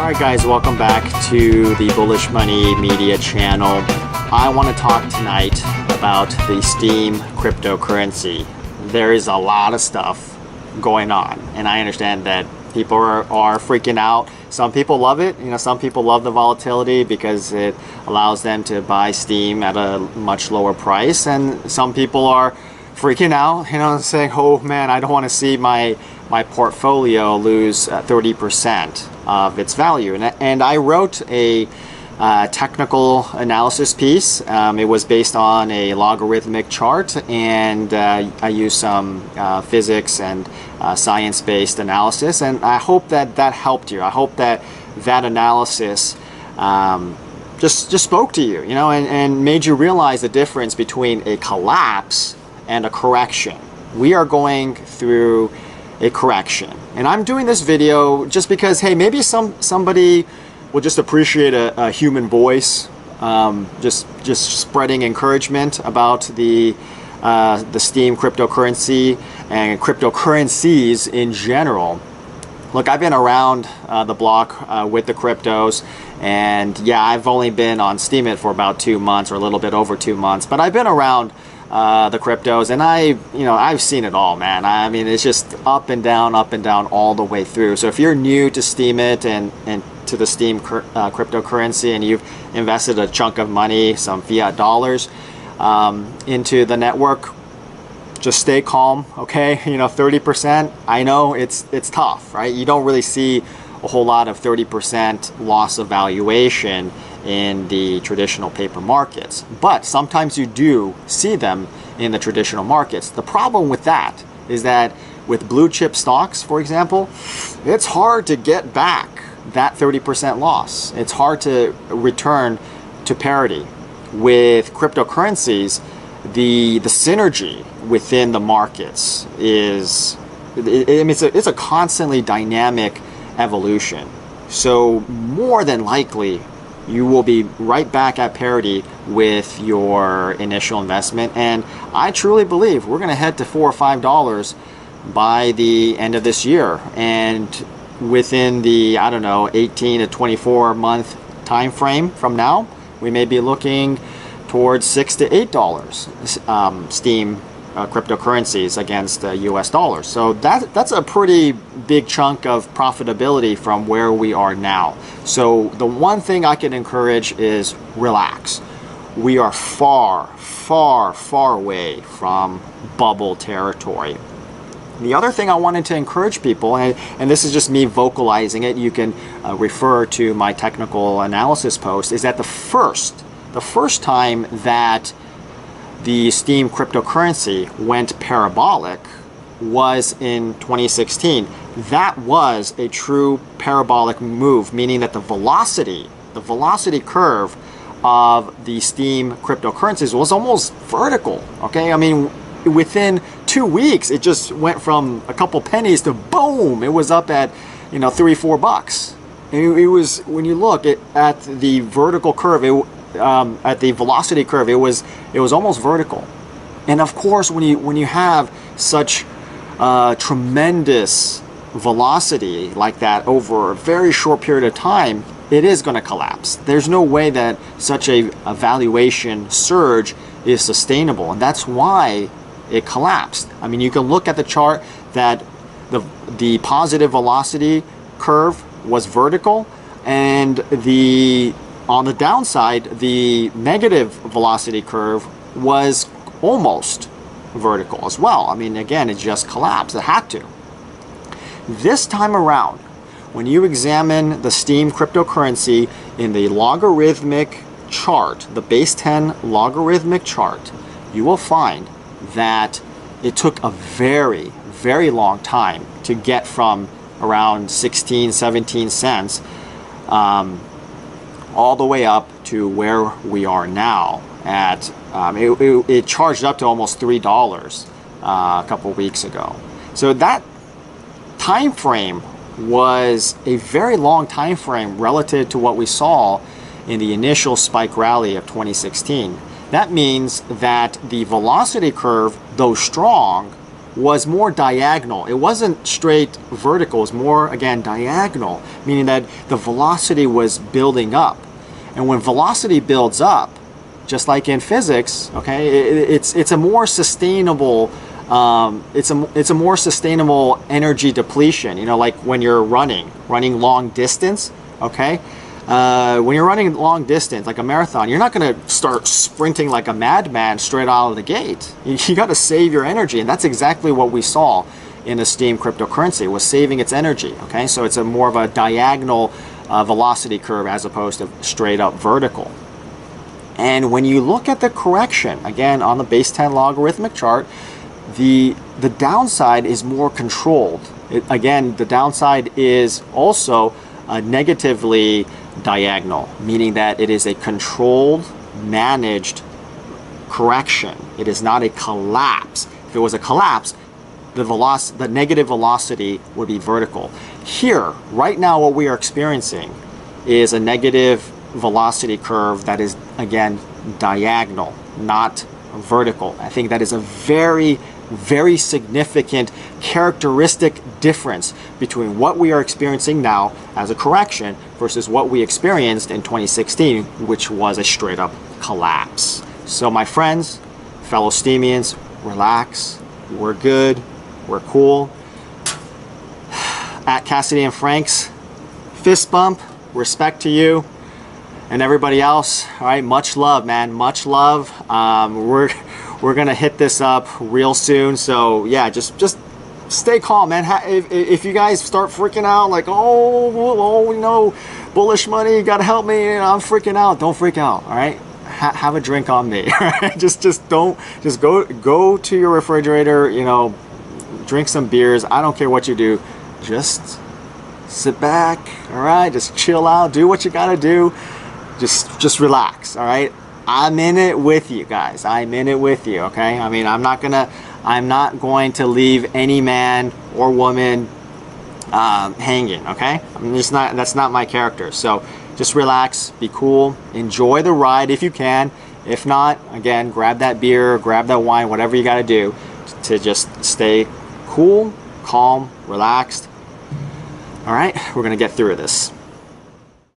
Alright guys, welcome back to the Bullish Money Media channel. I want to talk tonight about the Steem cryptocurrency. There is a lot of stuff going on, and I understand that people are freaking out. Some people love it, some people love the volatility because it allows them to buy Steem at a much lower price, and some people are freaking out, saying, oh man, I don't want to see my portfolio lose 30% of its value. And I wrote a technical analysis piece. It was based on a logarithmic chart, and I used some physics and science-based analysis, and I hope that helped you. I hope that analysis just spoke to you, and made you realize the difference between a collapse and a correction. We are going through a correction, and I'm doing this video just because, hey, maybe somebody will just appreciate a human voice, just spreading encouragement about the Steem cryptocurrency and cryptocurrencies in general. Look, I've been around the block with the cryptos, and yeah, I've only been on Steemit for about 2 months, or a little bit over 2 months, but I've been around the cryptos, and I've seen it all, man. I mean, it's just up and down all the way through. So if you're new to Steemit and to the Steem cryptocurrency, and you've invested a chunk of money, some fiat dollars, into the network, just stay calm, okay? 30%, I know it's tough, right? You don't really see a whole lot of 30% loss of valuation in the traditional paper markets, but sometimes you do see them in the traditional markets. The problem with that is that with blue chip stocks, for example, it's hard to get back that 30% loss. It's hard to return to parity. With cryptocurrencies, the synergy within the markets is, it's a constantly dynamic evolution. So more than likely, you will be right back at parity with your initial investment. And I truly believe we're going to head to $4 or $5 by the end of this year. And within the, 18 to 24 month time frame from now, we may be looking towards $6 to $8 Steem cryptocurrencies against the US dollars. So that's a pretty big chunk of profitability from where we are now. So the one thing I can encourage is relax. We are far away from bubble territory. The other thing I wanted to encourage people, and this is just me vocalizing it, you can refer to my technical analysis post, is that the first time that the Steem cryptocurrency went parabolic was in 2016. That was a true parabolic move, meaning that the velocity curve of the Steem cryptocurrencies was almost vertical. Okay, I mean, within 2 weeks, it just went from a couple pennies to boom, it was up at $3-4. It was, when you look at the vertical curve, at the velocity curve, it was almost vertical. And of course, when you have such tremendous velocity like that over a very short period of time, it is going to collapse. There's no way that such a valuation surge is sustainable, and that's why it collapsed. I mean, you can look at the chart that the positive velocity curve was vertical, and on the downside, the negative velocity curve was almost vertical as well. I mean, again, it just collapsed. It had to. This time around, when you examine the Steem cryptocurrency in the logarithmic chart, the base 10 logarithmic chart, you will find that it took a very long time to get from around 16, 17 cents all the way up to where we are now at, it charged up to almost $3 a couple weeks ago. So that time frame was a very long time frame relative to what we saw in the initial spike rally of 2016. That means that the velocity curve, though strong, was more diagonal. It wasn't straight vertical, it was more, again, diagonal, meaning that the velocity was building up. And when velocity builds up, just like in physics, okay, it's a more sustainable it's a more sustainable energy depletion. You know, like when you're running long distance, okay? When you're running long distance, like a marathon, you're not going to start sprinting like a madman straight out of the gate. You got to save your energy, and that's exactly what we saw in the Steem cryptocurrency, was saving its energy, okay? So it's a more of a diagonal velocity curve as opposed to straight up vertical. And when you look at the correction, again, on the base 10 logarithmic chart, the downside is more controlled. Again, the downside is also negatively diagonal, meaning that it is a controlled, managed correction. It is not a collapse. If it was a collapse, the negative velocity would be vertical. Here, right now, what we are experiencing is a negative velocity curve that is, again, diagonal, not vertical. I think that is a very, very significant characteristic difference between what we are experiencing now as a correction versus what we experienced in 2016, which was a straight up collapse. So my friends, fellow Steemians, relax. We're good. We're cool. At Cassidy and Frank's, fist bump, respect to you and everybody else. All right, much love, man, much love. We're gonna hit this up real soon. So yeah, just stay calm, man. If you guys start freaking out, like, oh, you know, bullish money, you gotta help me, and I'm freaking out, don't freak out. All right, have a drink on me. All right, just go to your refrigerator, you know, drink some beers. I don't care what you do, just sit back. All right, just chill out, do what you gotta do. Just relax, all right? I'm in it with you guys. I'm in it with you, okay? I mean, I'm not going to leave any man or woman hanging, okay? That's not my character. So just relax, be cool, enjoy the ride if you can. If not, again, grab that beer, grab that wine, whatever you got to do to just stay cool, calm, relaxed. All right, we're going to get through this.